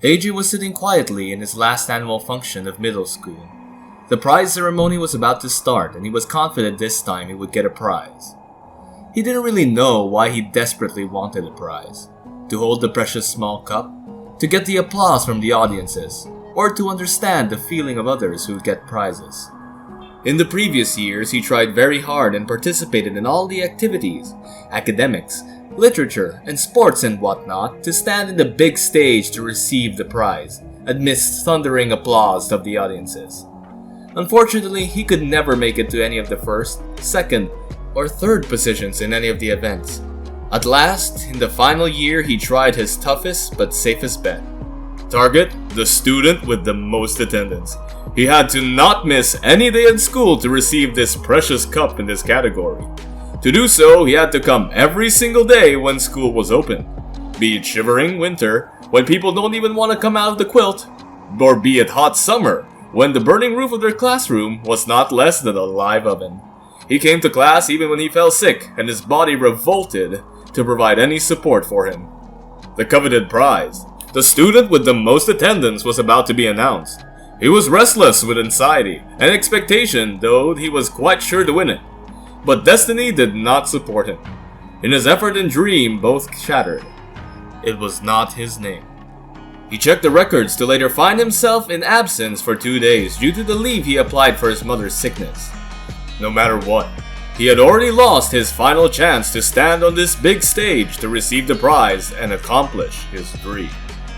Adrian was sitting quietly in his last annual function of middle school. The prize ceremony was about to start and he was confident this time he would get a prize. He didn't really know why he desperately wanted a prize. To hold the precious small cup, to get the applause from the audiences, or to understand the feeling of others who get prizes. In the previous years, he tried very hard and participated in all the activities, academics, literature, and sports and whatnot to stand in the big stage to receive the prize, amidst thundering applause of the audiences. Unfortunately, he could never make it to any of the first, second, or third positions in any of the events. At last, in the final year, he tried his toughest but safest bet. Target, the student with the most attendance. He had to not miss any day at school to receive this precious cup in this category. To do so, he had to come every single day when school was open. Be it shivering winter, when people don't even want to come out of the quilt, or be it hot summer, when the burning roof of their classroom was not less than a live oven. He came to class even when he fell sick and his body revolted to provide any support for him. The coveted prize, the student with the most attendance, was about to be announced. He was restless with anxiety and expectation, though he was quite sure to win it. But destiny did not support him. In his effort and dream, both shattered. It was not his name. He checked the records to later find himself in absence for 2 days due to the leave he applied for his mother's sickness. No matter what, he had already lost his final chance to stand on this big stage to receive the prize and accomplish his dream.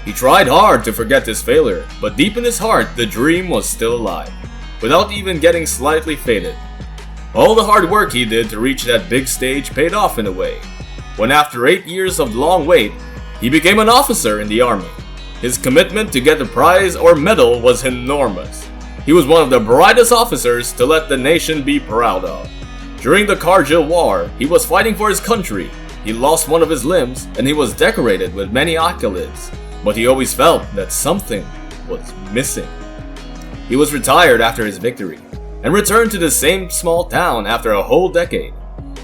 He tried hard to forget this failure, but deep in his heart, the dream was still alive, without even getting slightly faded. All the hard work he did to reach that big stage paid off in a way, when after 8 years of long wait, he became an officer in the army. His commitment to get the prize or medal was enormous. He was one of the brightest officers to let the nation be proud of. During the Kargil War, he was fighting for his country. He lost one of his limbs and he was decorated with many accolades, but he always felt that something was missing. He was retired after his victory and returned to the same small town after a whole decade.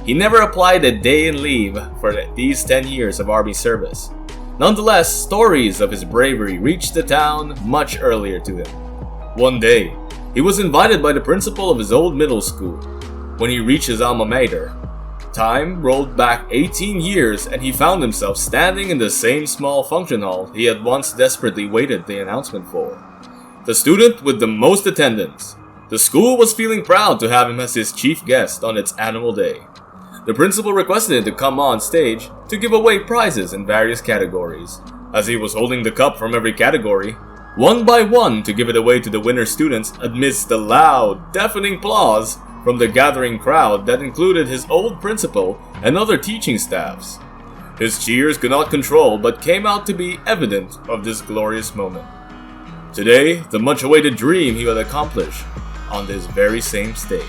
He never applied a day in leave for these 10 years of army service. Nonetheless, stories of his bravery reached the town much earlier to him. One day, he was invited by the principal of his old middle school. When he reached his alma mater, time rolled back 18 years and he found himself standing in the same small function hall he had once desperately waited the announcement for. The student with the most attendance. The school was feeling proud to have him as his chief guest on its annual day. The principal requested him to come on stage to give away prizes in various categories. As he was holding the cup from every category, one by one to give it away to the winner students amidst the loud, deafening applause from the gathering crowd that included his old principal and other teaching staffs. His cheers could not control but came out to be evident of this glorious moment. Today, the much-awaited dream he would accomplish on this very same stage.